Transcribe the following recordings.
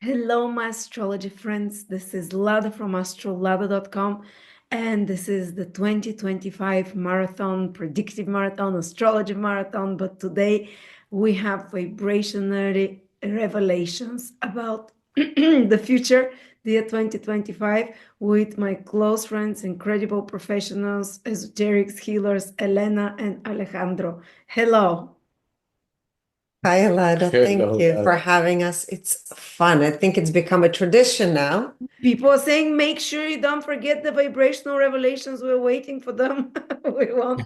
Hello, my astrology friends. This is Lada from AstroladaOfficial, and this is the 2025 marathon, predictive marathon, astrology marathon. But today we have vibrationary revelations about the future, the year 2025, with my close friends, incredible professionals, esoterics, healers, Elena and Alejandro. Hello. Hi, Alada. Thank Hello, you for having us. It's fun. I think it's become a tradition now. People are saying, make sure you don't forget the vibrational revelations. We're waiting for them. We want.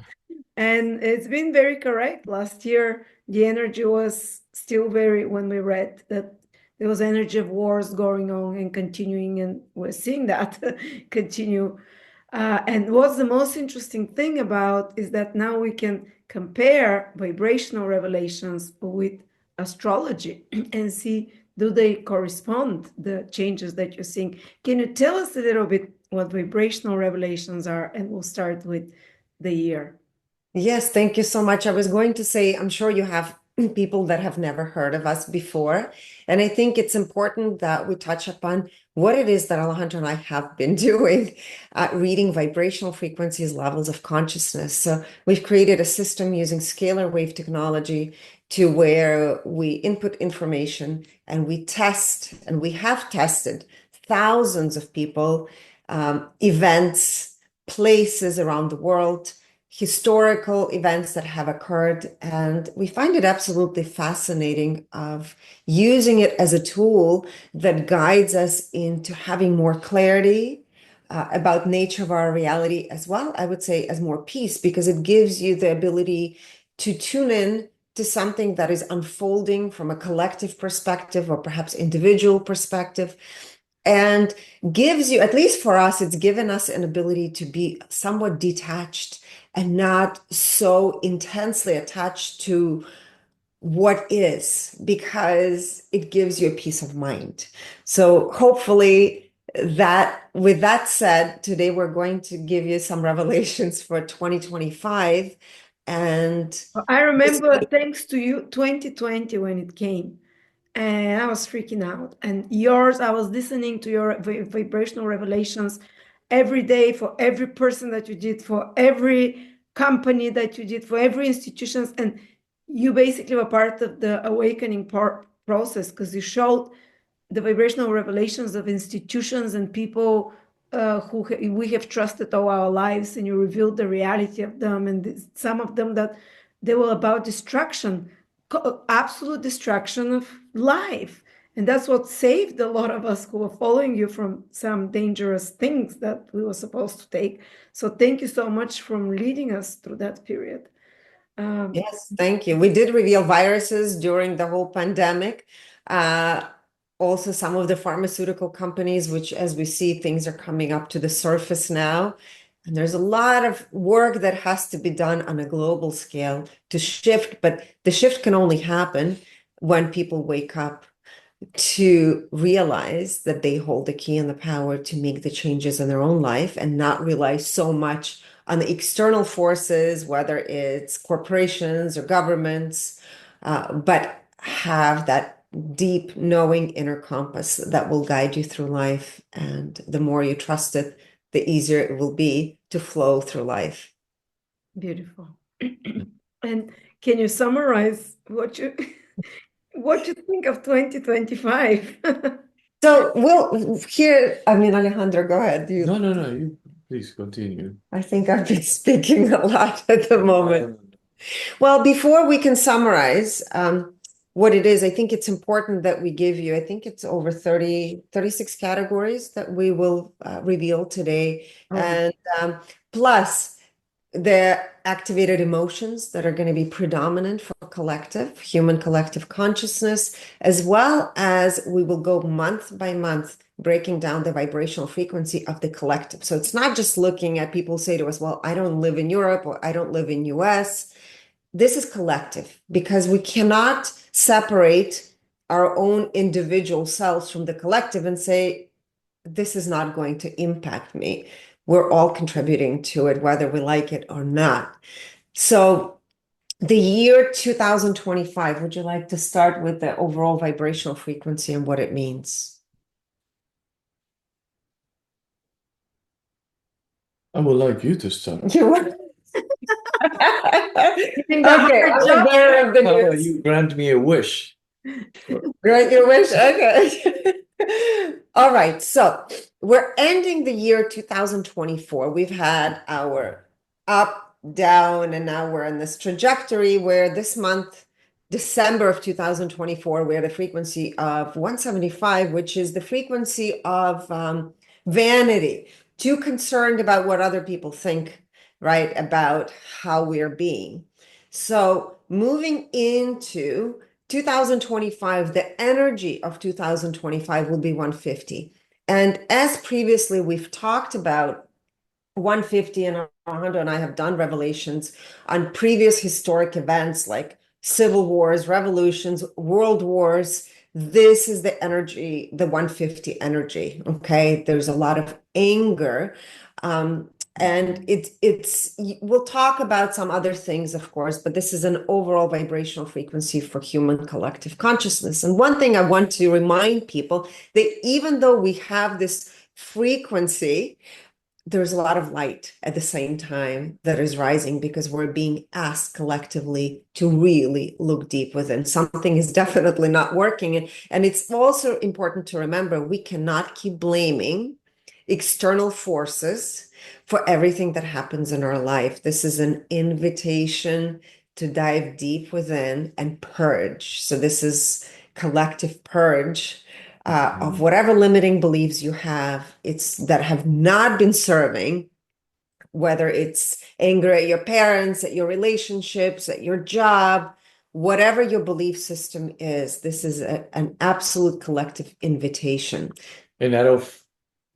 And it's been very correct. Last year, the energy was still when we read that there was energy of wars going on and continuing, and we're seeing that continue. And what's the most interesting thing about is that now we can compare vibrational revelations with astrology and see, do they correspond, the changes that you're seeing. Can you tell us a little bit what vibrational revelations are? And we'll start with the year. Yes, thank you so much. I was going to say, I'm sure you have people that have never heard of us before. And I think it's important that we touch upon what it is that Alejandro and I have been doing, reading vibrational frequencies, levels of consciousness. So we've created a system using scalar wave technology to where we input information and we test, and we have tested thousands of people, events, places around the world, historical events that have occurred, and we find it absolutely fascinating of using it as a tool that guides us into having more clarity about nature of our reality, as well, I would say, as more peace, because it gives you the ability to tune in to something that is unfolding from a collective perspective or perhaps individual perspective, and gives you, at least for us, it's given us an ability to be somewhat detached and not so intensely attached to what is, because it gives you a peace of mind. So hopefully that, with that said, today we're going to give you some revelations for 2025. And I remember, thanks to you, 2020 when it came, and I was freaking out. And yours, I was listening to your vibrational revelations every day for every person that you did, for every company that you did, for every institutions, and you basically were part of the awakening process because you showed the vibrational revelations of institutions and people who we have trusted all our lives, and you revealed the reality of them, and some of them that they were about destruction, absolute destruction of life. And that's what saved a lot of us who were following you from some dangerous things that we were supposed to take. So thank you so much for leading us through that period. yes, thank you. We did reveal viruses during the whole pandemic. Uh, Also, some of the pharmaceutical companies, which, as we see, things are coming up to the surface now. And there's a lot of work that has to be done on a global scale to shift, but the shift can only happen when people wake up to realize that they hold the key and the power to make the changes in their own life and not rely so much on the external forces, whether it's corporations or governments, but have that deep knowing inner compass that will guide you through life. And the more you trust it, the easier it will be to flow through life. Beautiful. And can you summarize what you think of 2025? So we'll here, I mean, Alejandro, go ahead. No, you please continue. I think I've been speaking a lot at the moment. No. Well, before we can summarize what it is, I think it's important that we give you, I think it's over 36 categories that we will reveal today. Oh, And plus the activated emotions that are going to be predominant for human collective consciousness, as well as we will go month by month breaking down the vibrational frequency of the collective. So it's not just looking at, people say to us, well, I don't live in Europe or I don't live in US. This is collective because we cannot separate our own individual selves from the collective and say, this is not going to impact me. We're all contributing to it, whether we like it or not. So the year 2025, would you like to start with the overall vibrational frequency and what it means? I would like you to start. You want- Giving the Okay, hard I'm the job. bearer of the How about news. you grant me a wish? Grant your wish. Okay. All right. So we're ending the year 2024. We've had our up, down, and now we're in this trajectory where this month, December of 2024, we're at a frequency of 175, which is the frequency of vanity, too concerned about what other people think, right, about how we're being. So moving into 2025, the energy of 2025 will be 150. And as previously we've talked about 150 and 100, and I have done revelations on previous historic events like civil wars, revolutions, world wars. This is the energy, the 150 energy. Okay. There's a lot of anger. And we'll talk about some other things, of course, but this is an overall vibrational frequency for human collective consciousness. And one thing I want to remind people that even though we have this frequency, there's a lot of light at the same time that is rising because we're being asked collectively to really look deep within. Something is definitely not working. And it's also important to remember we cannot keep blaming external forces for everything that happens in our life. This is an invitation to dive deep within and purge. So this is collective purge of whatever limiting beliefs you have, it's that have not been serving, whether it's anger at your parents, at your relationships, at your job, whatever your belief system is, this is an absolute collective invitation. And out of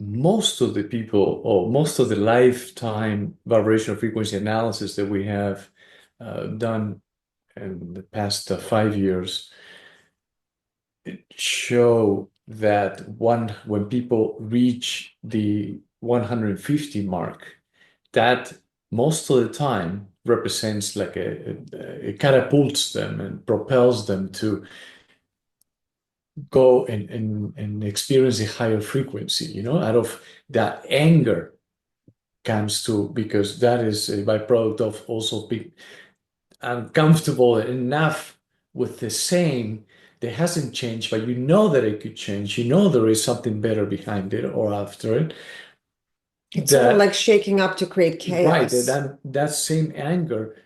most of the people, or most of the lifetime vibrational frequency analysis that we have done in the past 5 years, it show that when people reach the 150 mark, that most of the time represents like it catapults them and propels them to go and experience a higher frequency, out of that anger comes to, because that is a byproduct of also being uncomfortable enough with the same that hasn't changed, but you know that it could change. You know there is something better behind it or after it. It's sort of That like shaking up to create right, chaos. that same anger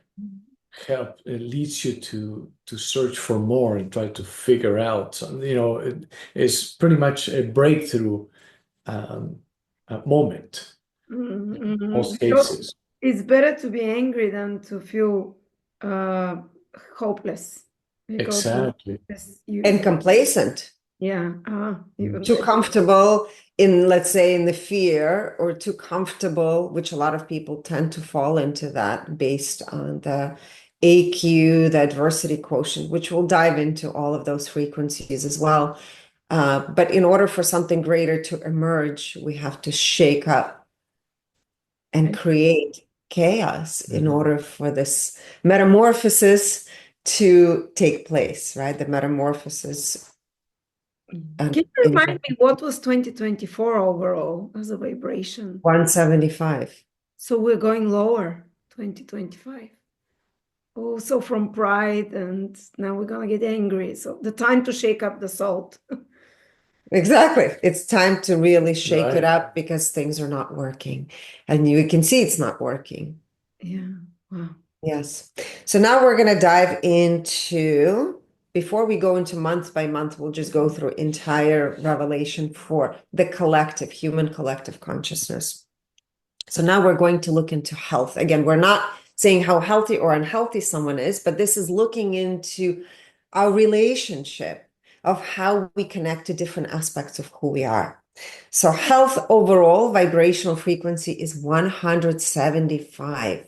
it leads you to search for more and try to figure out something. It's pretty much a breakthrough moment in most So cases. it's better to be angry than to feel uh, hopeless because Exactly. And complacent. yeah, even Too better. comfortable in, let's say, in the fear, or too comfortable, which a lot of people tend to fall into that based on the AQ, the adversity quotient, which we'll dive into all of those frequencies as well. But in order for something greater to emerge, we have to shake up and create chaos in order for this metamorphosis to take place, right? The metamorphosis. Can you remind me what was 2024 overall as a vibration? 175. So we're going lower, 2025. Oh, so from pride, and now we're gonna get angry. So the time to shake up the salt. Exactly. It's time to really shake it Right. up because things are not working. And you can see it's not working. Yeah. Wow. Yes. So now we're going to dive into, before we go into month by month, we'll just go through entire revelation for the collective, human collective consciousness. So now we're going to look into health. Again, we're not saying how healthy or unhealthy someone is, but this is looking into our relationship of how we connect to different aspects of who we are. So health overall, vibrational frequency is 175.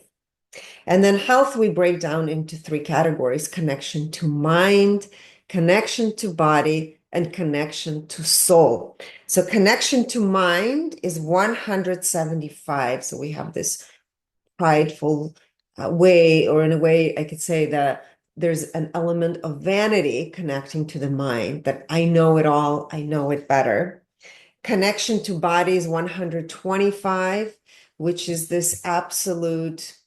And then health, we break down into 3 categories: connection to mind, connection to body, and connection to soul. So connection to mind is 175. So we have this prideful way, or in a way, I could say that there's an element of vanity connecting to the mind, that I know it all, I know it better. Connection to body is 125, which is this absolute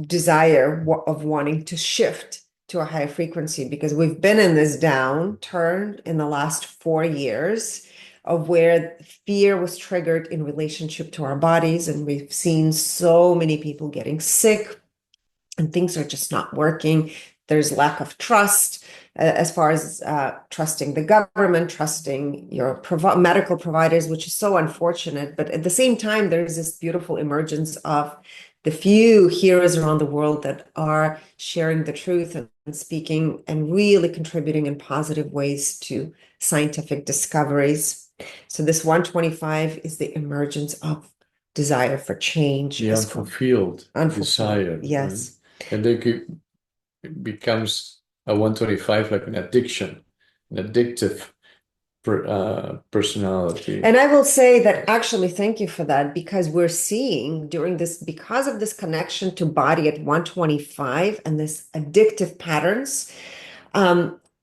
desire of wanting to shift to a higher frequency, because we've been in this downturn in the last 4 years of where fear was triggered in relationship to our bodies. And we've seen so many people getting sick and things are just not working. There's lack of trust as far as trusting the government, trusting your medical providers, which is so unfortunate. But at the same time, there's this beautiful emergence of the few heroes around the world that are sharing the truth and speaking and really contributing in positive ways to scientific discoveries. So this 125 is the emergence of desire for change. The unfulfilled desire, yes. right? And then it becomes a 125 like an addiction, an addictive personality. And I will say that actually, thank you for that, because we're seeing during this, because of this connection to body at 125 and this addictive patterns,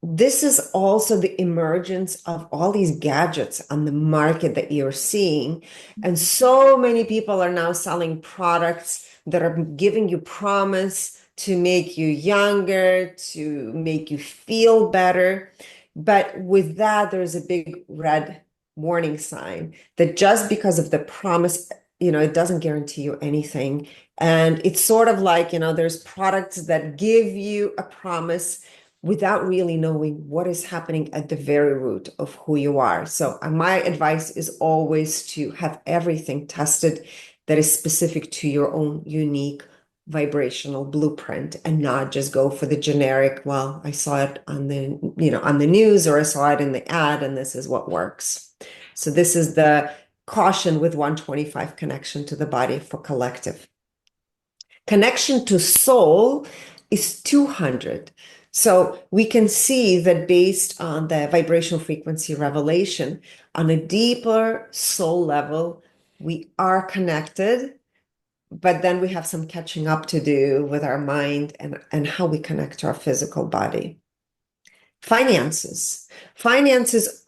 this is also the emergence of all these gadgets on the market that you're seeing. And so many people are now selling products that are giving you promise to make you younger, to make you feel better. But with that, there's a big red warning sign that just because of the promise, it doesn't guarantee you anything. And it's sort of like, there's products that give you a promise without really knowing what is happening at the very root of who you are. So my advice is always to have everything tested that is specific to your own unique vibrational blueprint, and not just go for the generic, well, I saw it on the, on the news, or I saw it in the ad and this is what works. So this is the caution with 125 connection to the body for collective. Connection to soul is 200. So we can see that based on the vibrational frequency revelation, on a deeper soul level, we are connected, but then we have some catching up to do with our mind and how we connect to our physical body. Finances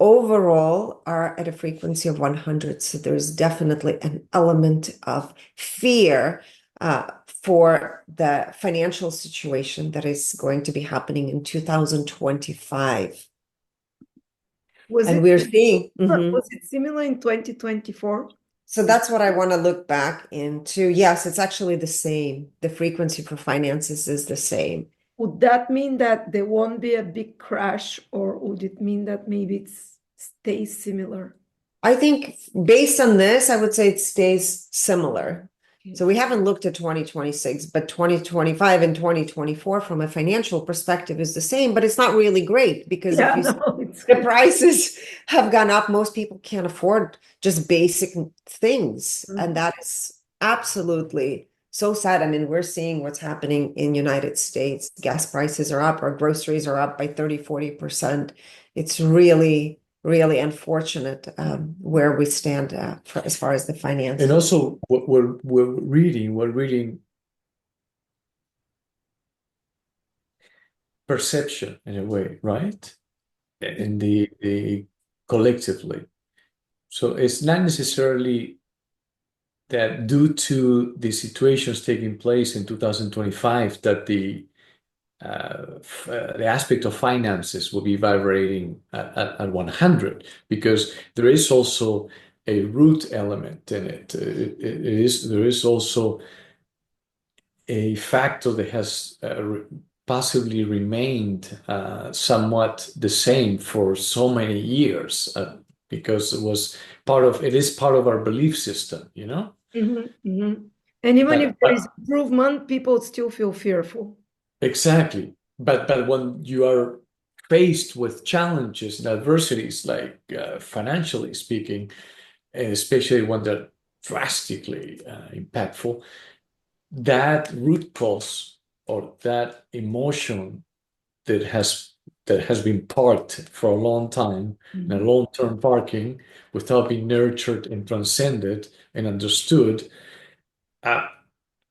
overall are at a frequency of 100. So there's definitely an element of fear for the financial situation that is going to be happening in 2025. Was it similar in 2024? So that's what I want to look back into. Yes, it's actually the same. The frequency for finances is the same. Would that mean that there won't be a big crash, or would it mean that maybe it stays similar? I think based on this, I would say it stays similar. So we haven't looked at 2026, but 2025 and 2024 from a financial perspective is the same, but it's not really great because the prices have gone up. Most people can't afford just basic things. Mm-hmm. And that is absolutely so sad. I mean, we're seeing what's happening in United States. Gas prices are up, our groceries are up by 30-40%. It's really unfortunate where we stand as far as the finances. And also, what we're reading perception in a way, right? And the collectively. So it's not necessarily that due to the situations taking place in 2025 that the aspect of finances will be vibrating at 100, because there is also a root element in it. There is also a factor that has possibly remained somewhat the same for so many years, because it is part of our belief system, Mm-hmm, mm-hmm. And even if there is improvement, people still feel fearful. Exactly. But when you are faced with challenges and adversities, like financially speaking, especially when they're drastically impactful, that root cause or that emotion that has been parked for a long time, mm-hmm. in a long-term parking, without being nurtured and transcended and understood,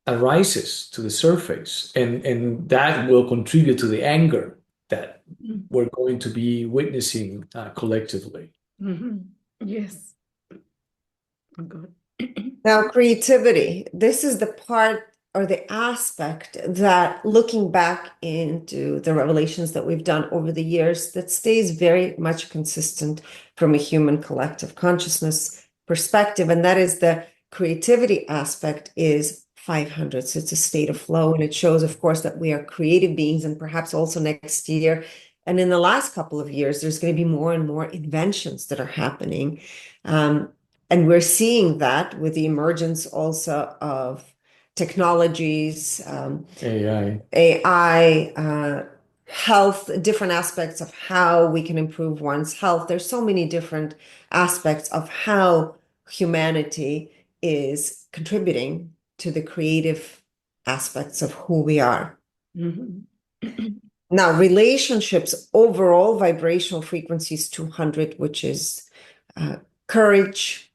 arises to the surface, and that will contribute to the anger that we're going to be witnessing collectively. Yes. Oh, God. Now, creativity. This is the part or the aspect that, looking back into the revelations that we've done over the years, that stays very much consistent from a human collective consciousness perspective. And that is the creativity aspect is 500. So it's a state of flow. And it shows, of course, that we are creative beings. And perhaps also next year and in the last couple of years, there's going to be more and more inventions that are happening. And we're seeing that with the emergence also of technologies, AI, health, different aspects of how we can improve one's health. There's so many different aspects of how humanity is contributing to the creative aspects of who we are. Now, relationships, overall vibrational frequencies 200, which is courage,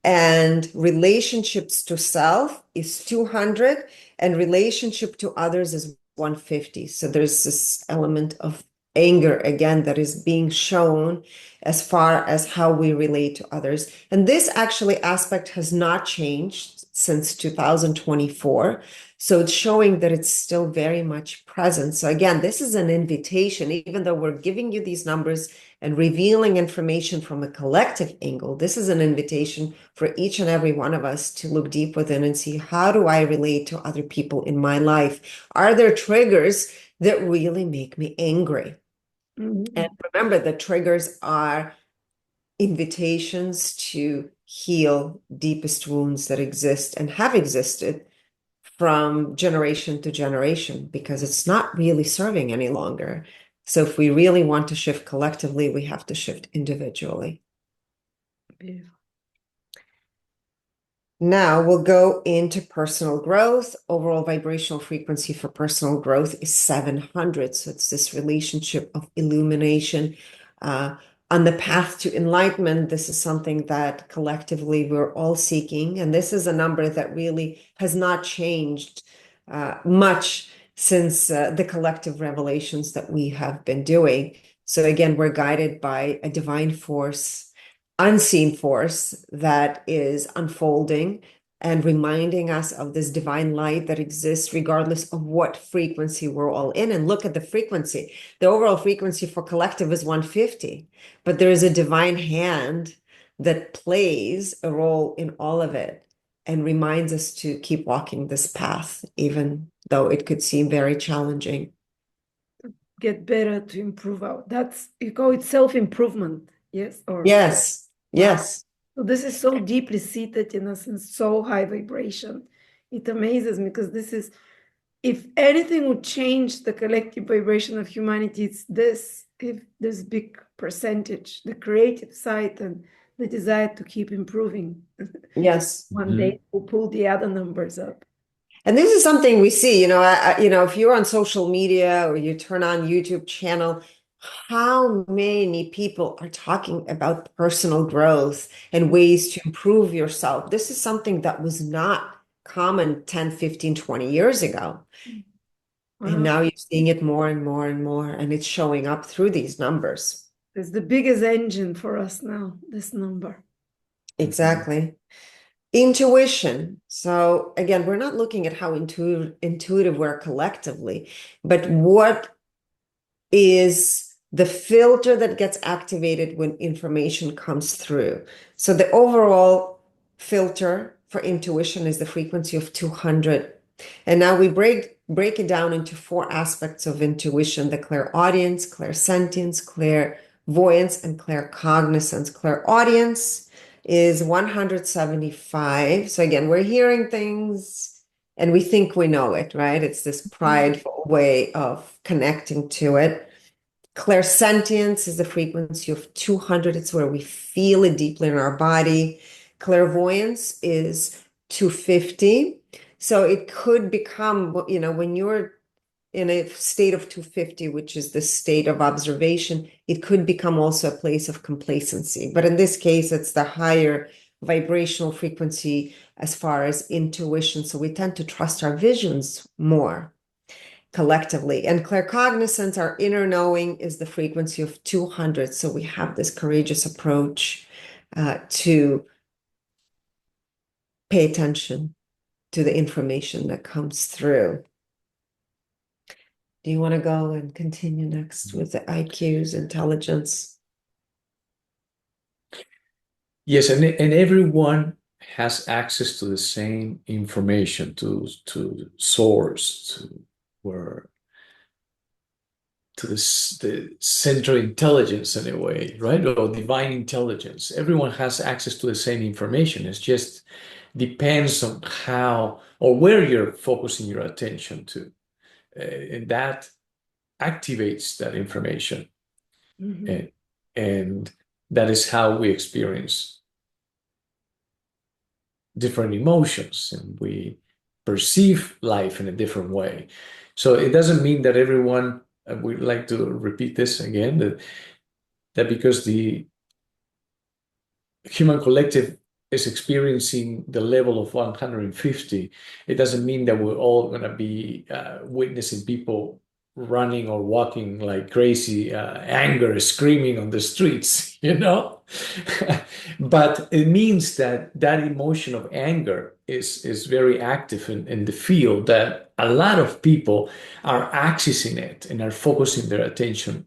and relationships to self is 200, and relationship to others is 150. So there's this element of anger again that is being shown as far as how we relate to others. And this actually aspect has not changed since 2024. So it's showing that it's still very much present. So again, this is an invitation, even though we're giving you these numbers and revealing information from a collective angle, this is an invitation for each and every one of us to look deep within and see, how do I relate to other people in my life? Are there triggers that really make me angry? And remember, the triggers are invitations to heal deepest wounds that exist and have existed from generation to generation, because it's not really serving any longer. So if we really want to shift collectively, we have to shift individually. Beautiful. Now we'll go into personal growth. Overall vibrational frequency for personal growth is 700. So it's this relationship of illumination. On the path to enlightenment, this is something that collectively we're all seeking. And this is a number that really has not changed much since the collective revelations that we have been doing. So again, we're guided by a divine force, unseen force that is unfolding and reminding us of this divine light that exists regardless of what frequency we're all in. And look at the frequency. The overall frequency for collective is 150, but there is a divine hand that plays a role in all of it and reminds us to keep walking this path, even though it could seem very challenging. Get better, to improve out. That's, you call it self-improvement. Yes. Or Yes. Yes. so this is so deeply seated in us and so high vibration. It amazes me, because this is, if anything would change the collective vibration of humanity, it's this. If this big percentage, the creative side and the desire to keep improving. Yes. One day we'll pull the other numbers up. And this is something we see, you know, if you're on social media or you turn on YouTube channel, how many people are talking about personal growth and ways to improve yourself? This is something that was not common 10, 15, 20 years ago. And now you're seeing it more and more and more, and it's showing up through these numbers. It's the biggest engine for us now, this number. Exactly. Intuition. So again, we're not looking at how intuitive we're collectively, but what is the filter that gets activated when information comes through. So the overall filter for intuition is the frequency of 200. And now we break it down into 4 aspects of intuition: the clairaudience, clairsentience, clairvoyance, and claircognizance. Clairaudience is 175. So again, we're hearing things and we think we know it, right? It's this prideful way of connecting to it. Clairsentience is the frequency of 200. It's where we feel it deeply in our body. Clairvoyance is 250. So it could become, you know, when you're in a state of 250, which is the state of observation, it could become also a place of complacency. But in this case, it's the higher vibrational frequency as far as intuition. So we tend to trust our visions more collectively. And claircognizance, our inner knowing, is the frequency of 200. So we have this courageous approach to pay attention to the information that comes through. Do you want to go and continue next with the IQs, intelligence? Yes, and everyone has access to the same information, to source, to where to the central intelligence in a way, right? Or divine intelligence. Everyone has access to the same information. It just depends on how or where you're focusing your attention to. And that activates that information. Mhm. And that is how we experience different emotions and we perceive life in a different way. So it doesn't mean that everyone, we'd like to repeat this again, that because the human collective is experiencing the level of 150, it doesn't mean that we're all going to be witnessing people running or walking like crazy, anger, screaming on the streets, you know? But it means that that emotion of anger is very active in the field, that a lot of people are accessing it and are focusing their attention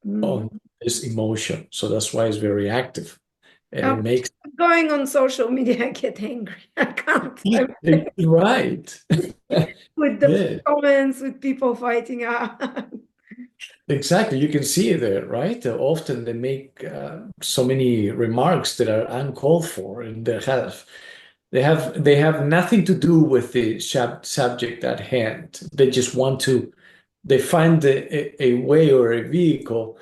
on Mhm. this emotion. So that's why it's very active. And I'm it makes going on social media, I get angry. I can't. right. With the Yeah, comments, with people fighting. exactly. You can see it there, right? Often they make so many remarks that are uncalled for, and they have nothing to do with the subject at hand. They just want to. They find a way or a vehicle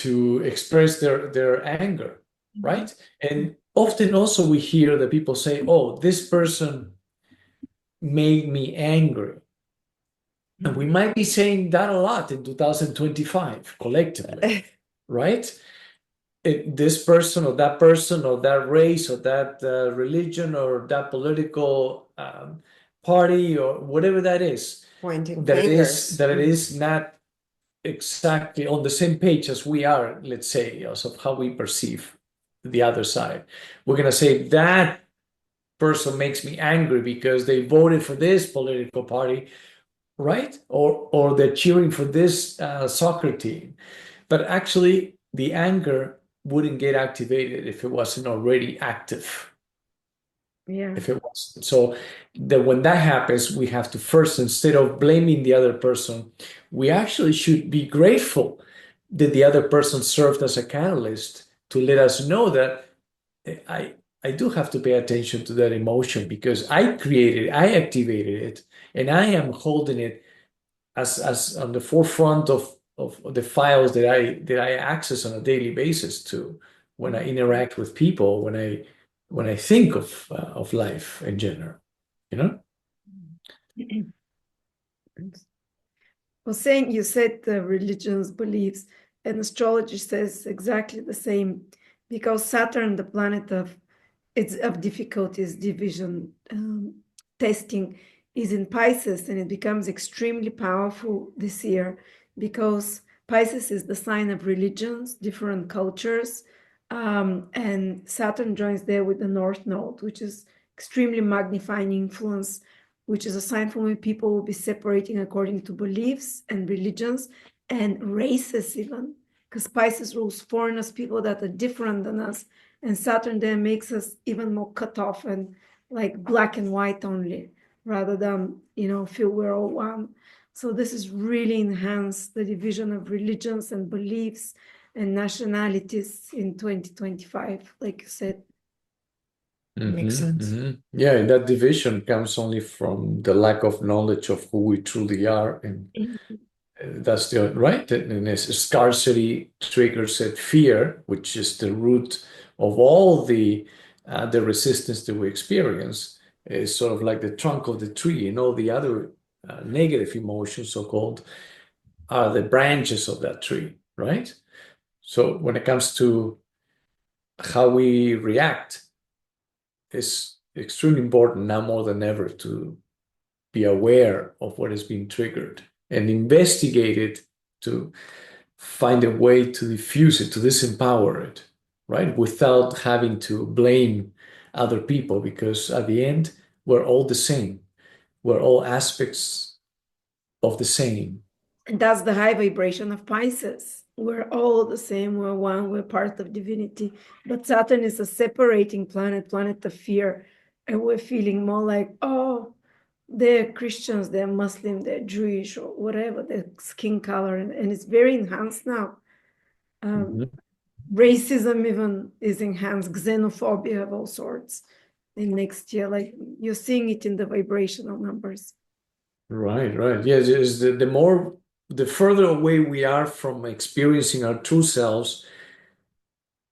to express their anger, Mhm. right? And often also we hear that people say, "Oh, this person made me angry." And we might be saying that a lot in 2025 collectively, right? This person or that race or that religion or that political party or whatever that is, Pointing that it is fingers. that it is not exactly on the same page as we are, let's say, as of how we perceive the other side. We're going to say that person makes me angry because they voted for this political party, right? Or they're cheering for this soccer team. But actually, the anger wouldn't get activated if it wasn't already active. Yeah. If it was so that when that happens, we have to first, instead of blaming the other person, we actually should be grateful that the other person served as a catalyst to let us know that I I do have to pay attention to that emotion because I created, I activated it, and I am holding it as on the forefront of the files that I access on a daily basis to when I interact with people, when I think of life in general, you know? Well, saying you said the religions, beliefs, and astrology says exactly the same, because Saturn, the planet of difficulties, division, testing, is in Pisces, and it becomes extremely powerful this year because Pisces is the sign of religions, different cultures, and Saturn joins there with the North Node, which is extremely magnifying influence, which is a sign for when people will be separating according to beliefs and religions and races even, because Pisces rules foreigners, people that are different than us, and Saturn then makes us even more cut off and like black and white only, rather than, feel we're all one. So this has really enhanced the division of religions and beliefs and nationalities in 2025, like you said. Makes sense. Yeah, and that division comes only from the lack of knowledge of who we truly are, and that's the right. And as scarcity triggers at fear, which is the root of all the resistance that we experience, is sort of like the trunk of the tree, and all the other negative emotions, so called, are the branches of that tree, right? So when it comes to how we react it's extremely important now more than ever to be aware of what is being triggered and investigate it to find a way to diffuse it, to disempower it, right? Without having to blame other people, because at the end, we're all the same. We're all aspects of the same. And that's the high vibration of Pisces. We're all the same, we're one, we're part of divinity. But Saturn is a separating planet, planet of fear. And we're feeling more like, oh, they're Christians, they're Muslim, they're Jewish, or whatever, their skin color. And it's very enhanced now. Racism even is enhanced, xenophobia of all sorts. And next year, like you're seeing it in the vibrational numbers. Right, right. Yes, is the further away we are from experiencing our true selves,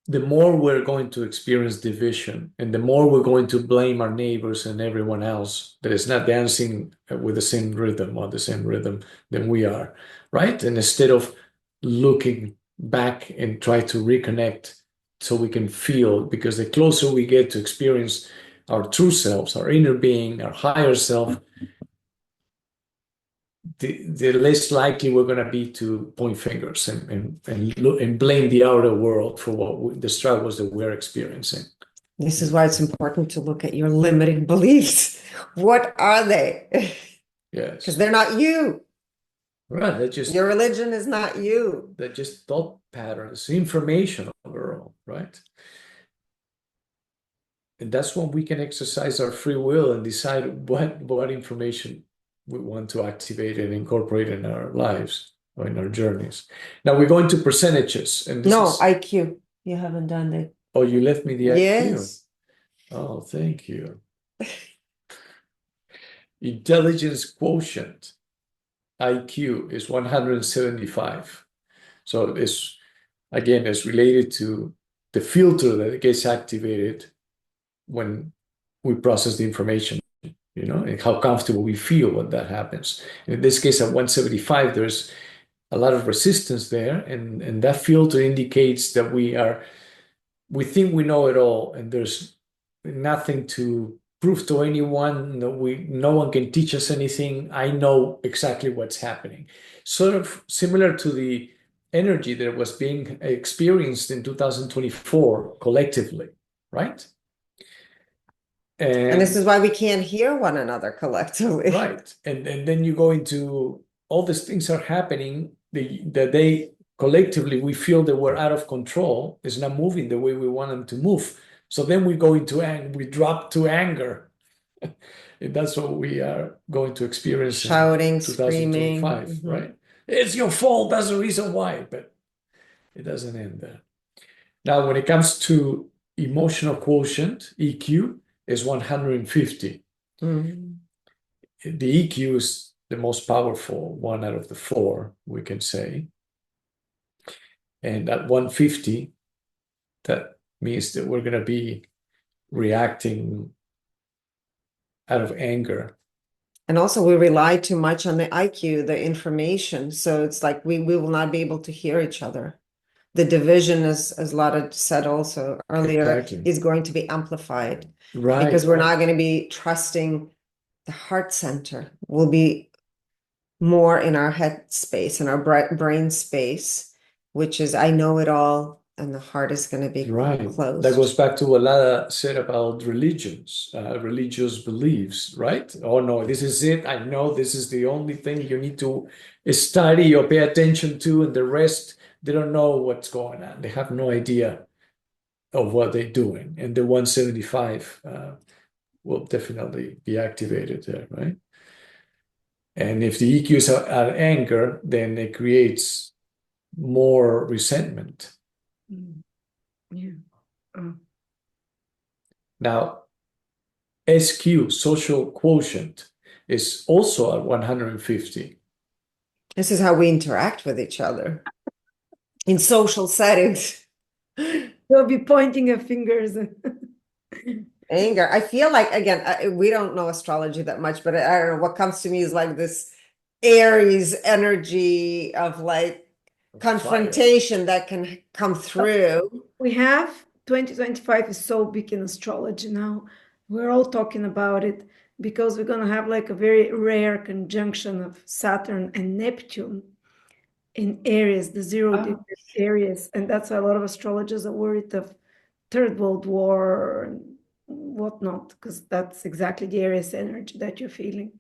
the more we're going to experience division, and the more we're going to blame our neighbors and everyone else that is not dancing with the same rhythm or the same rhythm than we are, right? And instead of looking back and try to reconnect so we can feel, because the closer we get to experience our true selves, our inner being, our higher self, the less likely we're going to be to point fingers and blame the outer world for the struggles that we're experiencing. This is why it's important to look at your limiting beliefs. What are they? Yes. Because they're not you. Right. Your religion is not you. They're just thought patterns, information overall, right? And that's when we can exercise our free will and decide what information we want to activate and incorporate in our lives or in our journeys. Now we're going to percentages, and this is IQ. You haven't done it. Oh, you left me the IQ. Yes. Oh, thank you. Intelligence quotient, IQ, is 175. So it's, again, it's related to the filter that gets activated when we process the information, and how comfortable we feel when that happens. In this case, at 175, there's a lot of resistance there, and that filter indicates that we think we know it all, and there's nothing to prove to anyone. No one can teach us anything. I know exactly what's happening. Sort of similar to the energy that was being experienced in 2024 collectively, right? And this is why we can't hear one another collectively. Right. And then you go into all these things are happening that they collectively we feel that we're out of control, is not moving the way we want them to move. So then we go into we drop to anger. And that's what we are going to experience shouting, in 2025, screaming. right? It's your fault. That's the reason why, but it doesn't end there. Now, when it comes to emotional quotient, EQ is 150. Mm-hmm. The EQ is the most powerful one out of the four, we can say. And at 150, that means that we're going to be reacting out of anger. And also we rely too much on the IQ, the information. So it's like we will not be able to hear each other. The division, as Lada said also earlier, Exactly. is going to be amplified. Right. Because we're not going to be trusting the heart center. We'll be more in our head space, in our brain space, which is I know it all. And the heart is going to be closed. That goes back to what Lada said about religions, religious beliefs, right? Oh no, this is it. I know this is the only thing you need to study or pay attention to, and the rest, they don't know what's going on. They have no idea of what they're doing. And the 175 will definitely be activated there, right? And if the EQ is at anger, then it creates more resentment. Yeah. Now, SQ, social quotient, is also at 150. This is how we interact with each other in social settings. They'll be pointing your fingers. Anger. I feel like, again, we don't know astrology that much, but I don't know, what comes to me is like this Aries energy of like confrontation that can come through. We have 2025 is so big in astrology now. We're all talking about it because we're going to have like a very rare conjunction of Saturn and Neptune in Aries, the 0 degree Aries. And that's why a lot of astrologers are worried of Third World War and whatnot, because that's exactly the Aries energy that you're feeling.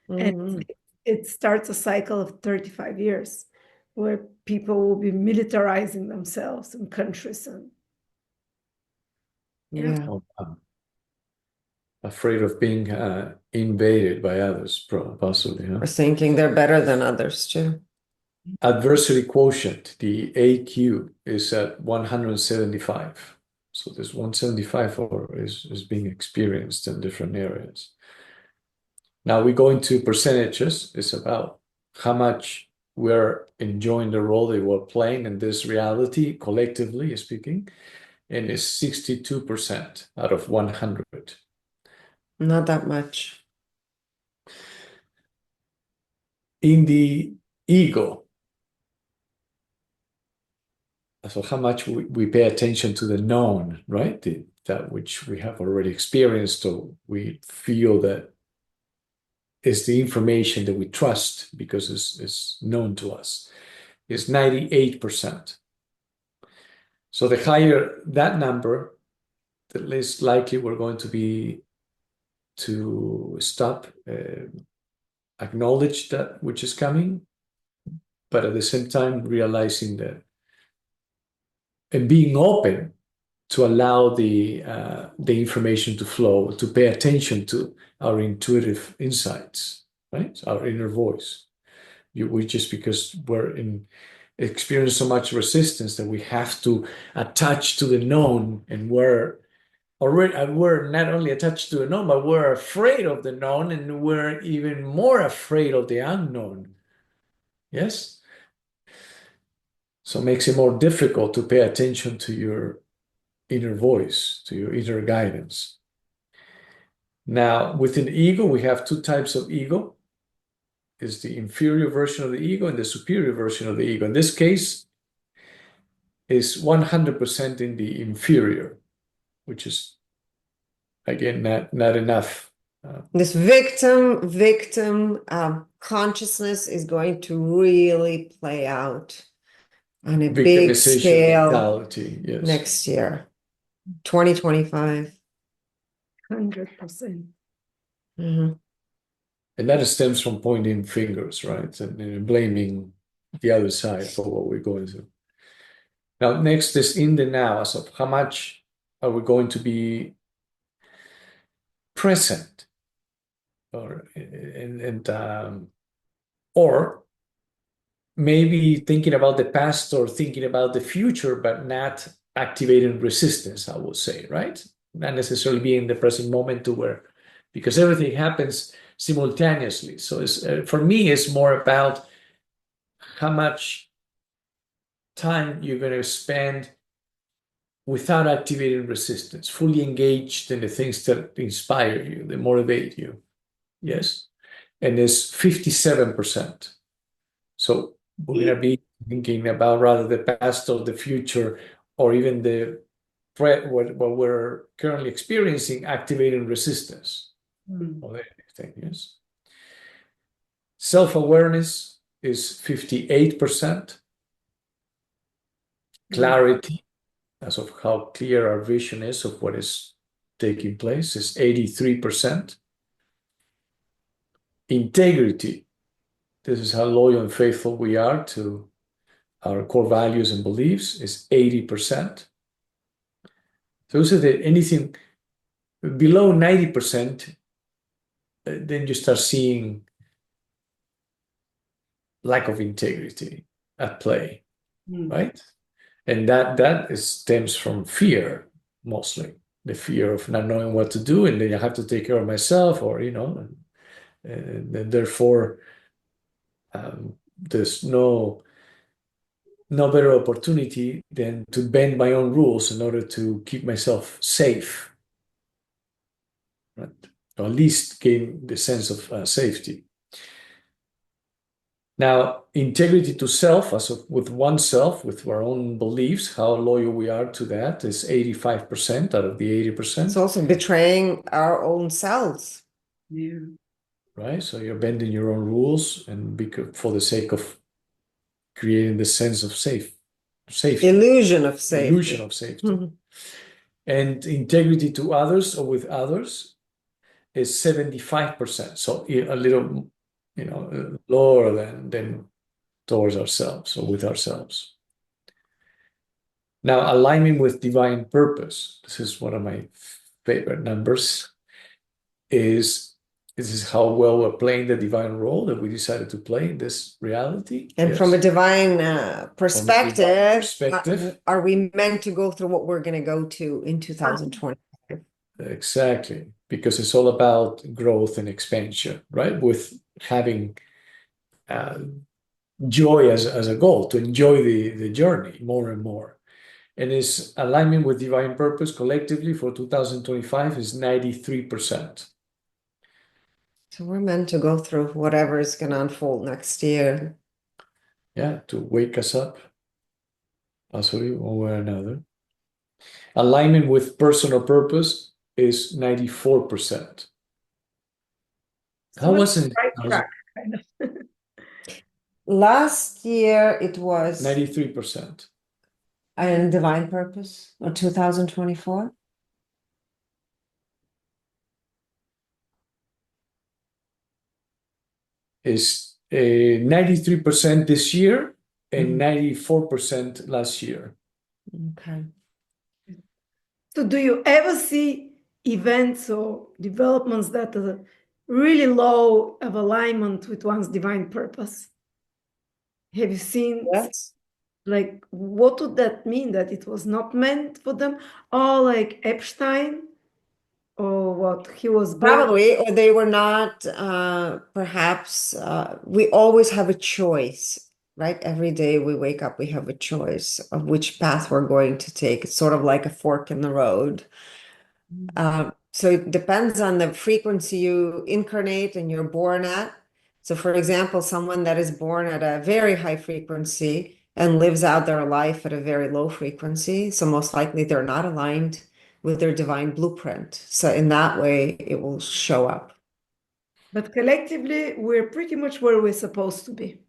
And Mhm. it starts a cycle of 35 years where people will be militarizing themselves and countries. And yeah. Yeah. Oh, afraid of being invaded by others, possibly, huh? Or thinking they're better than others too. Adversity quotient, the AQ, is at 175. So this 175 is being experienced in different areas. Now we go into percentages. It's about how much we're enjoying the role that we're playing in this reality, collectively speaking, and it's 62% out of 100. Not that much. In the ego, so how much we pay attention to the known, right? That which we have already experienced, or we feel that is the information that we trust because it's known to us, is 98%. So the higher that number, the less likely we're going to be to stop, acknowledge that which is coming, but at the same time realizing that and being open to allow the information to flow, to pay attention to our intuitive insights, right? Our inner voice. We just because we're in experience so much resistance that we have to attach to the known, and we're not only attached to the known, but we're afraid of the known, and we're even more afraid of the unknown. Yes. So it makes it more difficult to pay attention to your inner voice, to your inner guidance. Now, within ego, we have two types of ego. Is the inferior version of the ego and the superior version of the ego. In this case, is 100% in the inferior, which is, again, not enough. This victim consciousness is going to really play out on a big Victimization scale mentality, yes. next year, 2025. 100%. Mhm. And that stems from pointing fingers, right? And blaming the other side for what we're going through. Now, next is in the now. So how much are we going to be present, or or maybe thinking about the past or thinking about the future, but not activating resistance, I would say, right? Not necessarily being in the present moment to where, because everything happens simultaneously. So it's, for me, it's more about how much time you're going to spend without activating resistance, fully engaged in the things that inspire you, that motivate you. Yes. And it's 57%. So we're going to be thinking about rather the past or the future, or even the what we're currently experiencing, activating resistance or anything. Yes. Self-awareness is 58%. Clarity, as of how clear our vision is of what is taking place, is 83%. Integrity, this is how loyal and faithful we are to our core values and beliefs, is 80%. So that anything below 90%, then you start seeing lack of integrity at play, right? And that stems from fear, mostly the fear of not knowing what to do, and then I have to take care of myself, or and therefore there's no better opportunity than to bend my own rules in order to keep myself safe, right? Or at least gain the sense of safety. Now, integrity to self, with oneself, with our own beliefs, how loyal we are to that is 85% out of the 80%. It's also betraying our own selves. Yeah. Right? So you're bending your own rules and for the sake of creating the sense of safety. Illusion of safety. Illusion of safety. And integrity to others or with others is 75%. So a little, lower than towards ourselves or with ourselves. Now, alignment with divine purpose. This is one of my favorite numbers. This is how well we're playing the divine role that we decided to play in this reality. And from a divine perspective, are we meant to go through what we're going to go to in 2020? Exactly, because it's all about growth and expansion, right? With having joy as a goal, to enjoy the journey more and more. And its alignment with divine purpose collectively for 2025 is 93%. So we're meant to go through whatever is going to unfold next year. Yeah, to wake us up, possibly one way or another. Alignment with personal purpose is 94%. How was it? Right track, kind of. Last year it was 93%. And divine purpose or 2024? Is 93% this year and 94% last year. Okay. So do you ever see events or developments that are really low of alignment with one's divine purpose? Have you seen, Yes. like, what would that mean? That it was not meant for them? Or like Epstein? Or what? He was born. Probably, or they were not, perhaps, we always have a choice, right? Every day we wake up, we have a choice of which path we're going to take. It's sort of like a fork in the road. So it depends on the frequency you incarnate and you're born at. So for example, someone that is born at a very high frequency and lives out their life at a very low frequency, so most likely they're not aligned with their divine blueprint. So in that way, it will show up. But collectively, we're pretty much where we're supposed to be.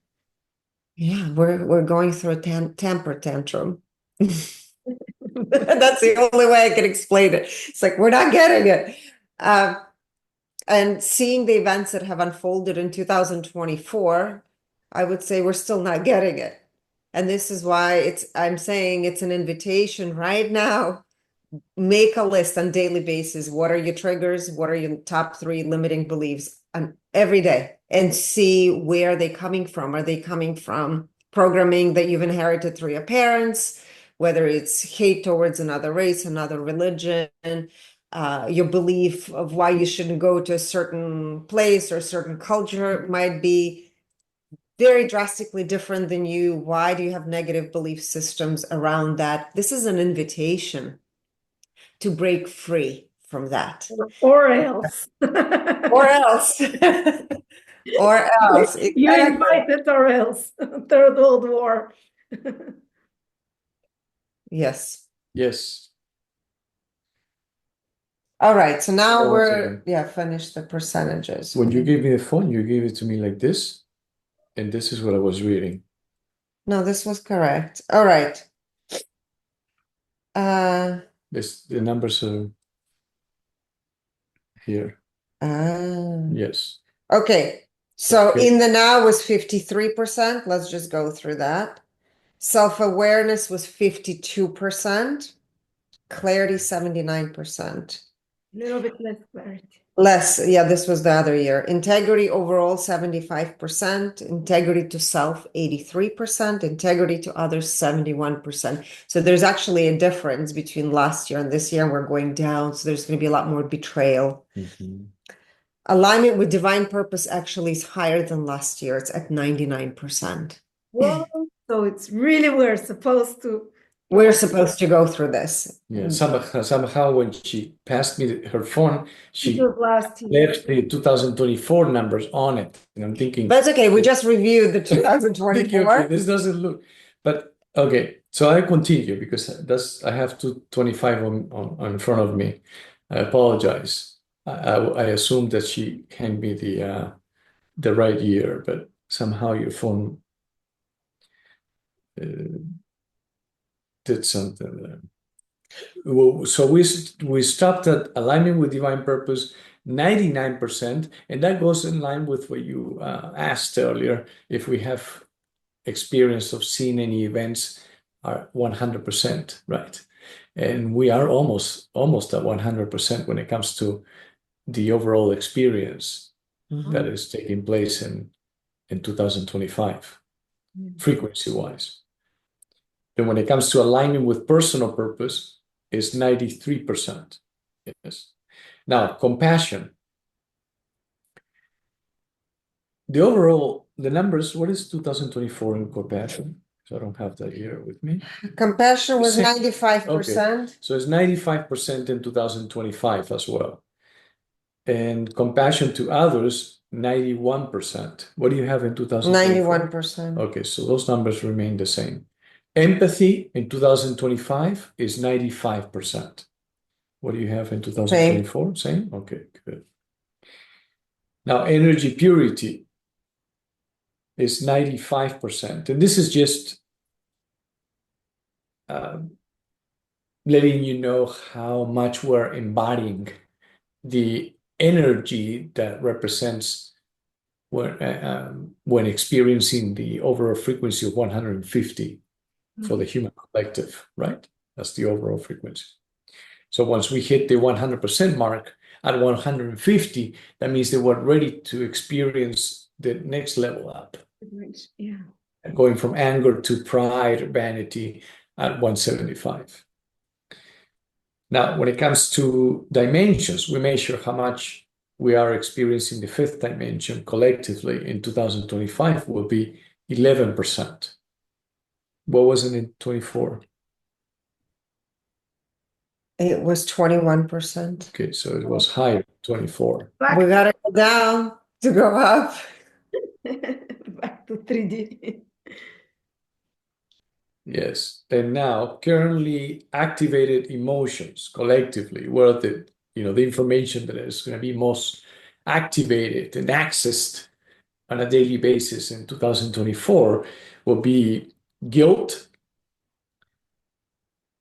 Yeah, we're going through a temper tantrum. That's the only way I can explain it. It's like we're not getting it. And seeing the events that have unfolded in 2024, I would say we're still not getting it. And this is why I'm saying it's an invitation right now. Make a list on daily basis. What are your triggers? What are your top 3 limiting beliefs on every day? And see where they're coming from. Are they coming from programming that you've inherited through your parents? Whether it's hate towards another race, another religion, your belief of why you shouldn't go to a certain place or a certain culture might be very drastically different than you. Why do you have negative belief systems around that? This is an invitation to break free from that. Or else. Or else. Or else. You invited or else. Third World War. Yes. Yes. All right. So now Once again. finish the percentages. When you gave me the phone, you gave it to me like this, and this is what I was reading. No, this was correct. All right. The numbers are here. Yes. Okay. So in the now was 53%. Let's just go through that. Self-awareness was 52%. Clarity, 79%. A little bit less clarity. Less, yeah, this was the other year. Integrity overall, 75%. Integrity to self, 83%. Integrity to others, 71%. So there's actually a difference between last year and this year. We're going down, so there's going to be a lot more betrayal. Alignment with divine purpose actually is higher than last year. It's at 99%. Well, so it's really we're supposed to We're supposed to go through this. Yeah, somehow when she passed me her phone, It she was last year. left the 2024 numbers on it. And I'm thinking, But it's okay. We just reviewed the thinking, okay, 2024. this doesn't look, but okay. So I continue because I have 225 on in front of me. I apologize. I assumed that she handed me the right year, but somehow your phone did something there. Well, so we stopped at alignment with divine purpose, 99%, and that goes in line with what you asked earlier. If we have experience of seeing any events, are 100%, right? And we are almost at 100% when it comes to the overall experience that is taking place in 2025, frequency-wise. And when it comes to alignment with personal purpose, is 93%. Yes. Now, compassion. The numbers, what is 2024 in compassion? So I don't have that here with me. Compassion was Okay. 95%. So it's 95% in 2025 as well. And compassion to others, 91%. What do you have in 2024? 91%. Okay, so those numbers remain the same. Empathy in 2025 is 95%. What do you have in 2024? Same? Okay, good. Now, energy purity is 95%. And this is just letting you know how much we're embodying the energy that represents when experiencing the overall frequency of 150 for the human collective, right? That's the overall frequency. So once we hit the 100% mark at 150, that means that we're ready to experience the next level up. Yeah. Going from anger to pride or vanity at 175. Now, when it comes to dimensions, we measure how much we are experiencing the fifth dimension collectively in 2025 will be 11%. What was it in 24? It was 21%. Okay, so it was higher, 24. We gotta go down to go up. Back to 3D. Yes. And now currently activated emotions collectively, where the information that is going to be most activated and accessed on a daily basis in 2024 will be guilt,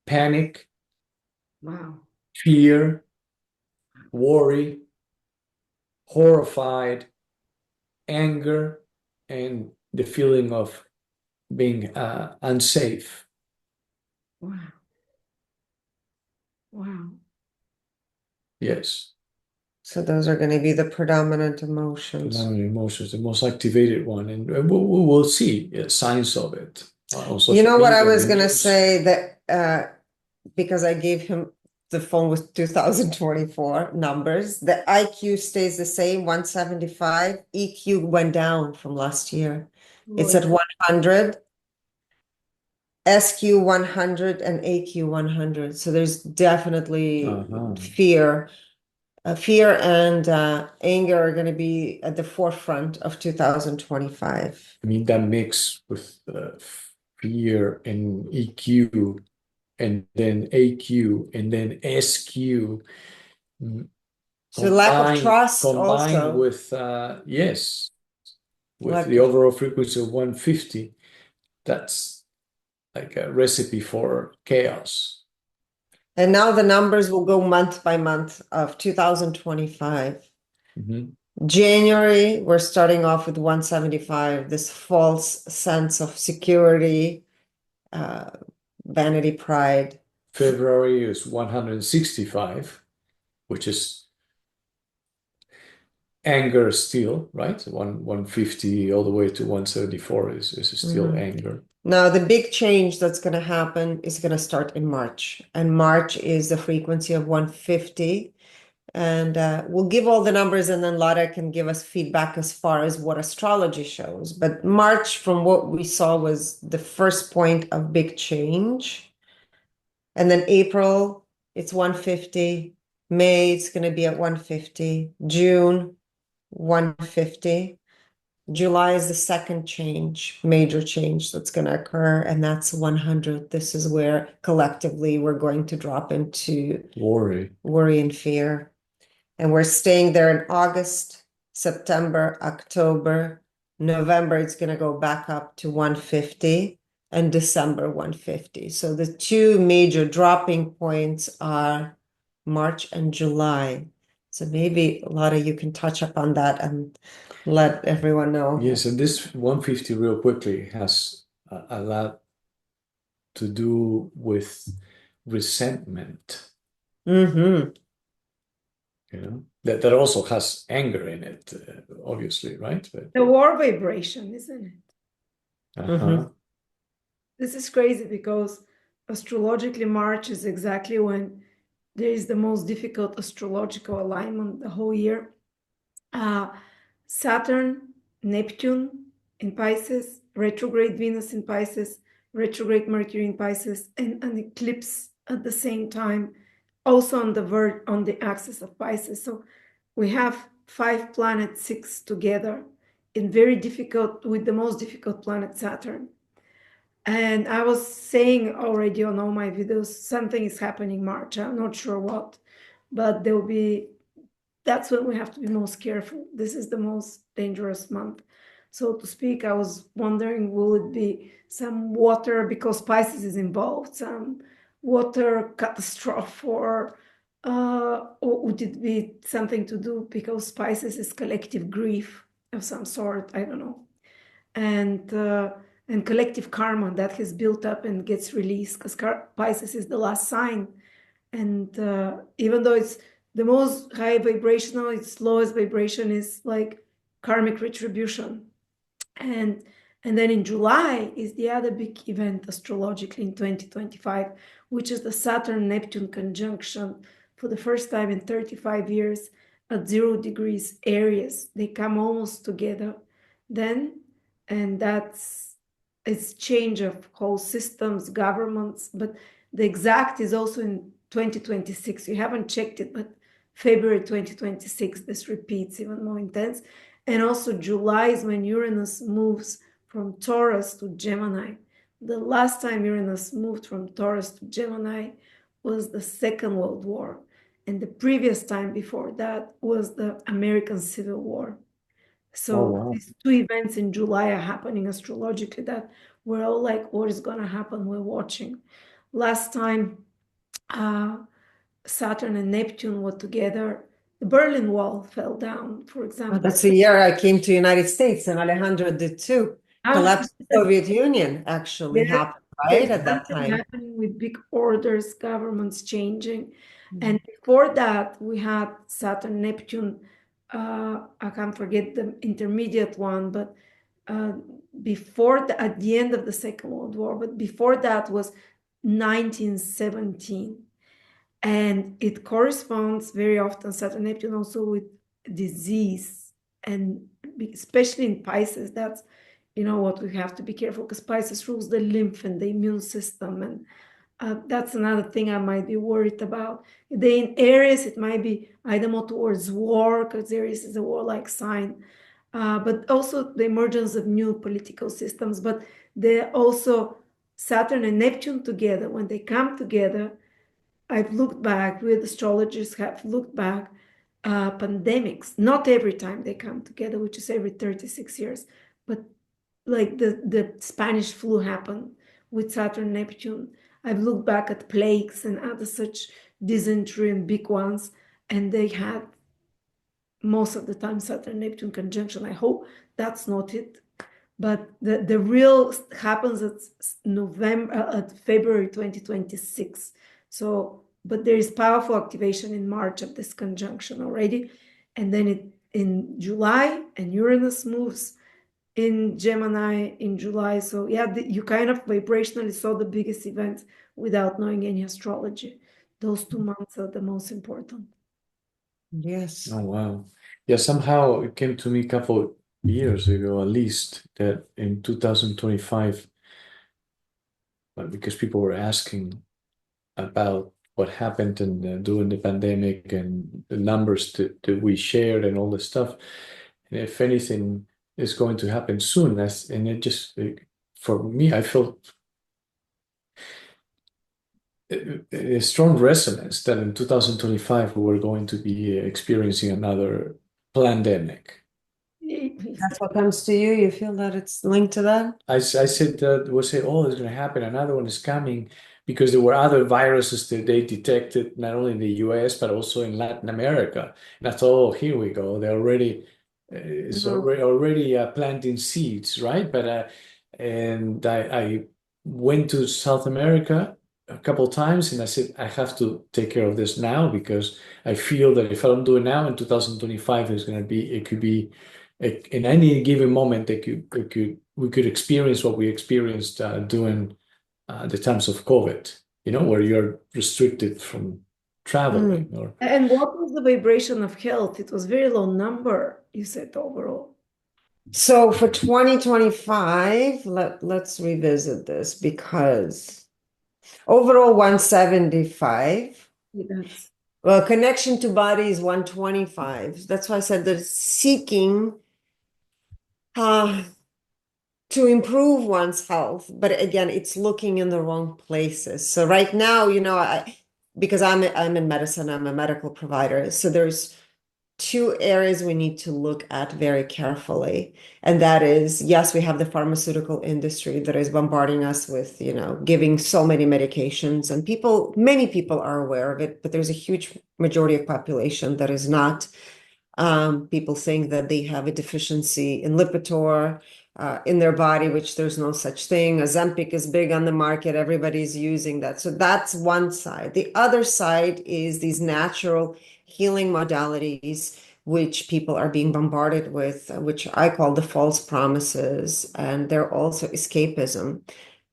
panic, Wow. fear, worry, horrified, anger, and the feeling of being unsafe. Wow. Wow. Yes. So those are going to be the predominant emotions. Predominant emotions, the most activated one, and we'll see signs of it on social You know what I media, was the going to news. say that because I gave him the phone with 2024 numbers, the IQ stays the same, 175. EQ went down from last year. It's at 100. SQ 100 and AQ 100. So there's definitely fear. Fear and anger are going to be at the forefront of 2025. I mean, that mix with fear and EQ, and then AQ, and then SQ. So lack of trust combined also. with with the overall frequency of 150, that's like a recipe for chaos. And now the numbers will go month by month of 2025. January, we're starting off with 175, this false sense of security, vanity, pride. February is 165, which is anger still, right? 150 all the way to 174 is still anger. Now, the big change that's going to happen is going to start in March. And March is the frequency of 150. And we'll give all the numbers, and then Lada can give us feedback as far as what astrology shows. But March, from what we saw, was the first point of big change. And then April, it's 150. May, it's going to be at 150. June, 150. July is the second change, major change that's going to occur, and that's 100. This is where collectively we're going to drop into worry and fear. And we're staying there in August, September, October, November, it's going to go back up to 150, and December 150. So the two major dropping points are March and July. So maybe Lada, you can touch up on that and let everyone know. Yes, and this 150 real quickly has a lot to do with resentment, Mm-hmm. you know, that also has anger in it, obviously, right? But The war vibration, isn't it? uh-huh. This is crazy because astrologically March is exactly when there is the most difficult astrological alignment the whole year. Saturn, Neptune in Pisces, retrograde Venus in Pisces, retrograde Mercury in Pisces, and an eclipse at the same time, also on the axis of Pisces. So we have 5 planets, 6 together, in very difficult, with the most difficult planet Saturn. And I was saying already on all my videos, something is happening March. I'm not sure what, but that's when we have to be most careful. This is the most dangerous month, so to speak. I was wondering, will it be some water, because Pisces is involved, some water catastrophe, or would it be something to do because Pisces is collective grief of some sort? I don't know. And collective karma that has built up and gets released, because Pisces is the last sign. And even though it's the most high vibrational, its lowest vibration is like karmic retribution. And then in July is the other big event astrologically in 2025, which is the Saturn Neptune conjunction for the first time in 35 years at 0 degrees Aries. They come almost together then, and it's change of whole systems, governments, but the exact is also in 2026. You haven't checked it, but February 2026, this repeats even more intense. And also July is when Uranus moves from Taurus to Gemini. The last time Uranus moved from Taurus to Gemini was the Second World War. And the previous time before that was the American Civil War. So wow. these two events in July are happening astrologically that we're all like, what is going to happen? We're watching. Last time Saturn and Neptune were together, the Berlin Wall fell down, for example. That's the year I came to United States, and Alejandro did too. Collapse of the Soviet Union actually happened, right, at that time. Happening with big orders, governments changing. And before that, we had Saturn, Neptune. I can't forget the intermediate one, but at the end of the Second World War, but before that was 1917. And it corresponds very often, Saturn, Neptune, also with disease, and especially in Pisces. That's what we have to be careful, because Pisces rules the lymph and the immune system, and that's another thing I might be worried about. In Aries, it might be either more towards war, because Aries is a warlike sign, but also the emergence of new political systems. But they're also Saturn and Neptune together. When they come together, I've looked back, we astrologers have looked back, pandemics, not every time they come together, which is every 36 years, but like the Spanish flu happened with Saturn, Neptune. I've looked back at plagues and other such dysentery and big ones, and they had most of the time Saturn, Neptune conjunction. I hope that's not it. But the real happens at February 2026. So, but there is powerful activation in March of this conjunction already. And then in July, and Uranus moves in Gemini in July. So yeah, you kind of vibrationally saw the biggest events without knowing any astrology. Those 2 months are the most important. Yes. Oh, wow. Yeah, somehow it came to me a couple years ago, at least, that in 2025, because people were asking about what happened during the pandemic and the numbers that we shared and all this stuff. And if anything is going to happen soon, and it just, for me, I felt a strong resonance that in 2025 we were going to be experiencing another pandemic. That's what comes to you. You feel that it's linked to that? I said that we'll say, oh, it's going to happen. Another one is coming because there were other viruses that they detected not only in the US but also in Latin America. And I thought, oh, here we go. They're already it's already planting seeds, right? But and I went to South America a couple of times, and I said I have to take care of this now because I feel that if I don't do it now in 2025, it's going to be it could be in any given moment we could experience what we experienced during the times of COVID, where you're restricted from traveling or And what was the vibration of health? It was very low number, you said overall. So for 2025, let's revisit this because overall 175. That's Well, connection to body is 125. That's why I said that it's seeking to improve one's health, but again, it's looking in the wrong places. So right now, because I'm in medicine, I'm a medical provider. So there's two areas we need to look at very carefully. And that is, yes, we have the pharmaceutical industry that is bombarding us with, giving so many medications, and many people are aware of it, but there's a huge majority of population that is not. People think that they have a deficiency in Lipitor in their body, which there's no such thing. Ozempic is big on the market. Everybody's using that. So that's one side. The other side is these natural healing modalities, which people are being bombarded with, which I call the false promises. And they're also escapism.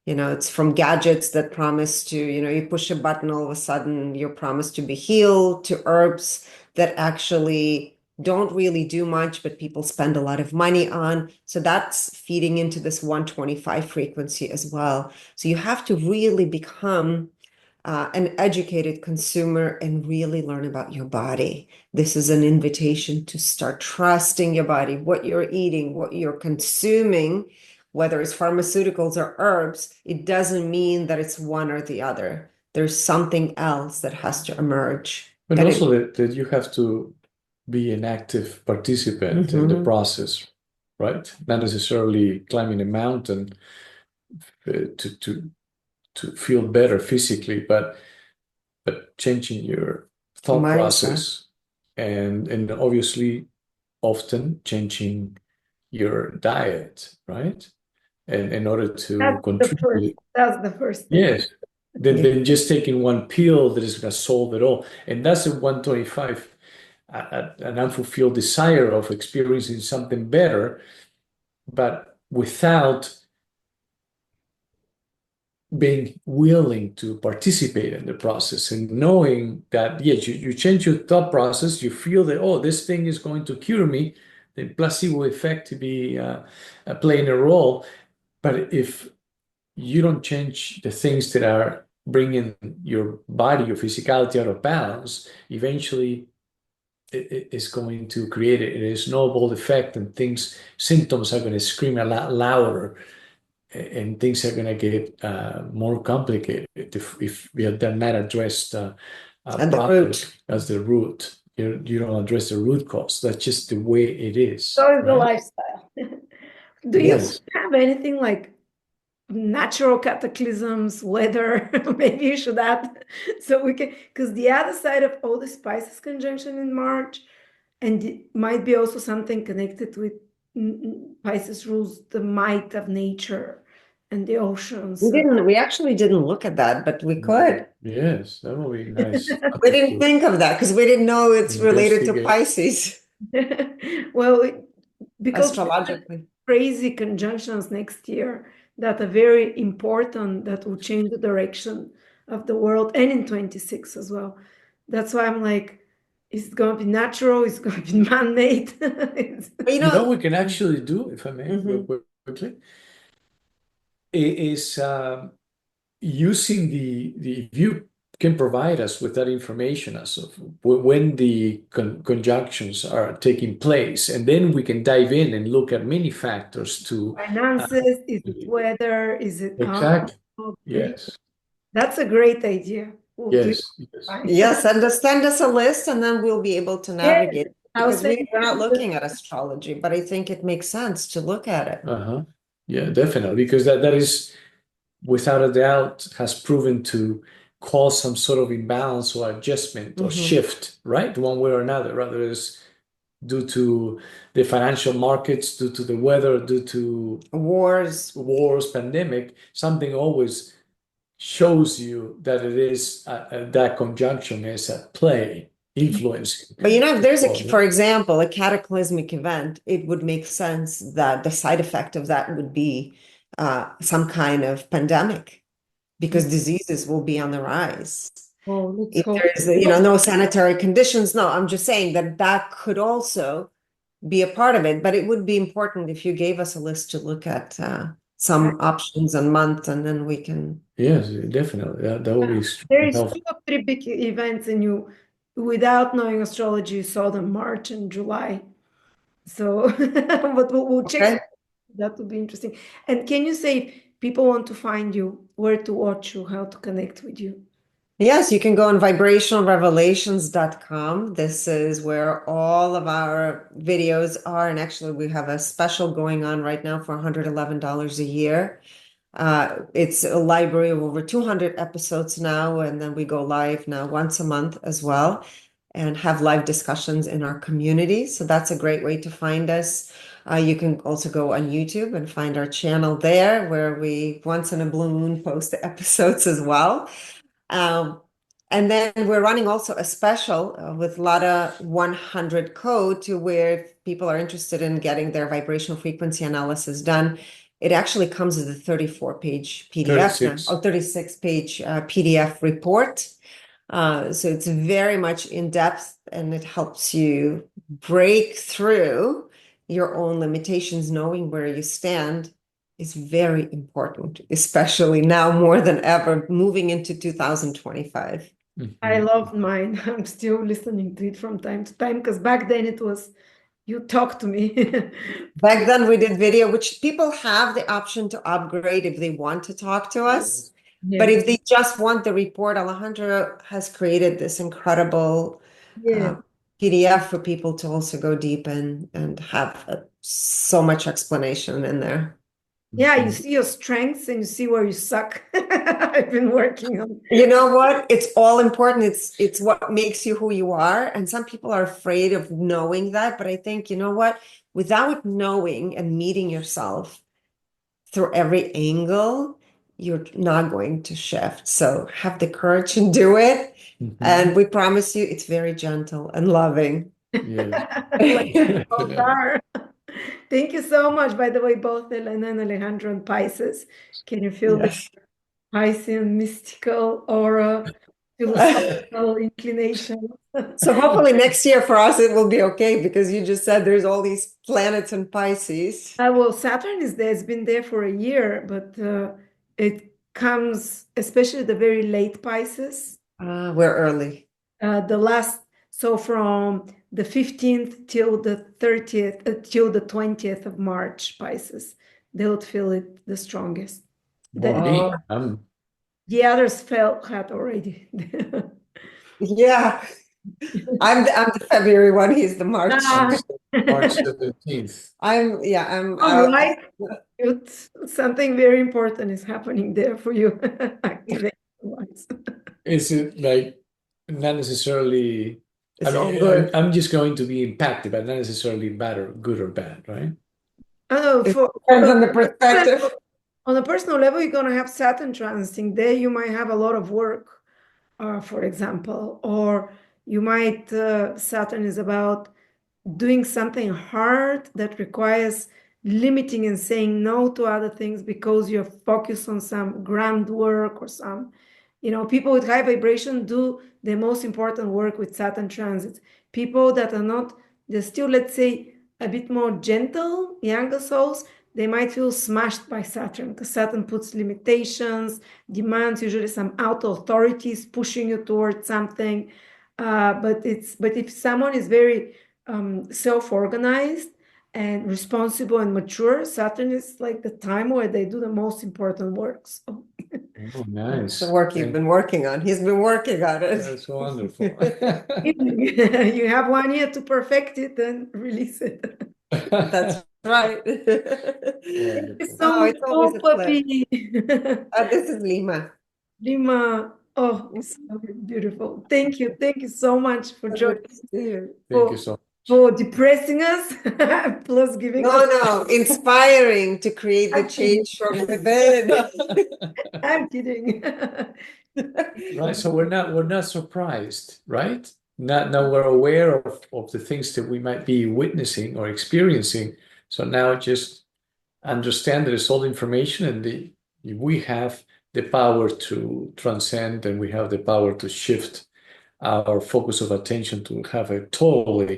It's from gadgets that promise to, you push a button, all of a sudden you're promised to be healed, to herbs that actually don't really do much, but people spend a lot of money on. So that's feeding into this 125 frequency as well. So you have to really become an educated consumer and really learn about your body. This is an invitation to start trusting your body, what you're eating, what you're consuming, whether it's pharmaceuticals or herbs. It doesn't mean that it's one or the other. There's something else that has to emerge. but also that you have to be an active participant in the process, right? Not necessarily climbing a mountain to feel better physically, but changing your thought Mindset. process and obviously often changing your diet, right? And in order to contribute. That's the first thing. Yes. Then just taking one pill that is going to solve it all. And that's a 125, an unfulfilled desire of experiencing something better, but without being willing to participate in the process and knowing that, yes, you change your thought process, you feel that, oh, this thing is going to cure me, the placebo effect to be playing a role. But if you don't change the things that are bringing your body, your physicality out of balance, eventually it is going to create a snowball effect, and symptoms are going to scream a lot louder, and things are going to get more complicated if they're not addressed At the properly root. as the root. You don't address the root cause. That's just the way it is. So is the right? lifestyle. Do you Yes. have anything like natural cataclysms, weather? Maybe you should add so we can, because the other side of all the Pisces conjunction in March, and it might be also something connected with Pisces rules the might of nature and the oceans. We actually didn't look at that, but we could. Yes, that would be nice. We didn't think of that because we didn't know it's related to Investigate. Pisces Well, because astrologically. crazy conjunctions next year that are very important, that will change the direction of the world, and in 26 as well. That's why I'm like, it's going to be natural, it's going to be man-made. But You know what we can actually do, if I may, real quickly, is using if you can provide us with that information as of when the conjunctions are taking place, and then we can dive in and look at many factors to Finances, is it weather, is it exactly. okay. Yes. That's a great idea. We'll do it. Yes. Yes. Fine. Yes, send us a list and then we'll be able to Yes, navigate. I'll Because send we're not you looking at astrology, but I think it makes sense to look at it. Uh-huh. Yeah, definitely, because that is without a doubt has proven to cause some sort of imbalance or adjustment or Mhm. shift, right? One way or another, rather is due to the financial markets, due to the weather, due to wars, pandemic, something always shows you that it is that conjunction is at play, influencing. But you know, if there's people. for example, a cataclysmic event, it would make sense that the side effect of that would be some kind of pandemic because diseases will be on the rise. Oh, let's If hope. there's, you know, no sanitary conditions, no, I'm just saying that that could also be a part of it. But it would be important if you gave us a list to look at some options and months, and then we can. Yes, definitely. That will be There extremely is helpful. 2 or 3 big events, and you, without knowing astrology, you saw them March and July. So, but we'll check. Okay. That would be interesting. And can you say if people want to find you, where to watch you, how to connect with you? Yes, you can go on vibrationalrevelations.com. This is where all of our videos are. And actually, we have a special going on right now for $111 a year. It's a library of over 200 episodes now. And then we go live now once a month as well and have live discussions in our community. So that's a great way to find us. You can also go on YouTube and find our channel there where we once in a blue moon post the episodes as well. And then we're running also a special with Lada 100 code to where if people are interested in getting their vibrational frequency analysis done. It actually comes with a 34-page PDF 36. now, 36-page PDF report. So it's very much in depth and it helps you break through your own limitations, knowing where you stand is very important, especially now more than ever, moving into 2025. I love mine. I'm still listening to it from time to time because back then it was you talk to me. Back then we did video, which people have the option to upgrade if they want to talk to us. But Yeah. if they just want the report, Alejandro has created this incredible Yeah. PDF for people to also go deep and have so much explanation in there. Yeah, you see your strengths and you see where you suck. I've been working on. You know what? It's all important. It's what makes you who you are. And some people are afraid of knowing that. But I think, you know what? Without knowing and meeting yourself through every angle, you're not going to shift. So have the courage and do it. And we promise you it's very gentle and loving. Yeah. Like both are. Thank you so much. By the way, both Elena and Alejandro and Pisces. Can you feel the Yes. Piscean mystical aura, philosophical inclination? So hopefully next year for us it will be okay because you just said there's all these planets in Pisces. Well, Saturn is there. It's been there for a year, but it comes, especially the very late Pisces. We're early. So from the 15th till the 30th, till the 20th of March, Pisces, they would feel it the strongest. Me, The others had already. Yeah. I'm the February one, he's the March. March 17th. I'm All right. Something very important is happening there for you. Is it like not necessarily? It's all good. I'm just going to be impacted, but not necessarily bad or good or bad, right? Oh, It depends on the perspective. on a personal level, you're going to have Saturn transiting. There you might have a lot of work, for example, or you might, Saturn is about doing something hard that requires limiting and saying no to other things because you're focused on some grand work or some, people with high vibration do the most important work with Saturn transits. People that are not, they're still, let's say, a bit more gentle, younger souls, they might feel smashed by Saturn, because Saturn puts limitations, demands, usually some outer authorities pushing you towards something. But if someone is very self-organized and responsible and mature, Saturn is like the time where they do the most important work. So Oh, It's nice. the work you've been working on. He's been working on it. That's wonderful. you have 1 year to perfect it and release it. That's right. Thank you Wonderful. so Oh, much, it's always a pleasure. puppy. This is Lima. Lima, oh, it's so beautiful. Thank you so much for joining, Thank you so much. for depressing us, plus giving No, us. no, inspiring to create the change from within. I'm kidding. Right, so we're not surprised, right? Now we're aware of the things that we might be witnessing or experiencing. So now just understand that it's all information, and we have the power to transcend, and we have the power to shift our focus of attention to have a totally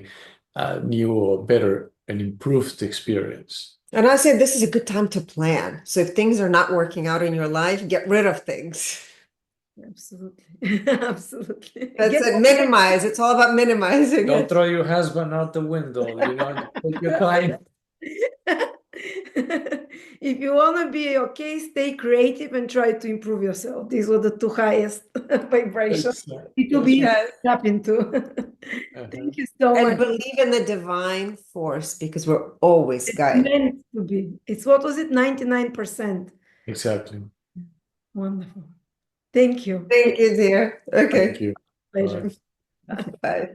new or better and improved experience. And I say this is a good time to plan. So if things are not working out in your life, get rid of things. Absolutely. Absolutely. That's it. Minimize. It's all about minimizing Don't it. throw your husband out the window, take your time. If you want to be okay, stay creative and try to improve yourself. These were the two highest vibrations to be tap into. Thank you so And much. believe in the divine force, because we're always It's guided. meant to be. It's, what was it? 99%. Exactly. Wonderful. Thank you. Thank you, dear. Okay. Thank you. Pleasure. Bye. Bye.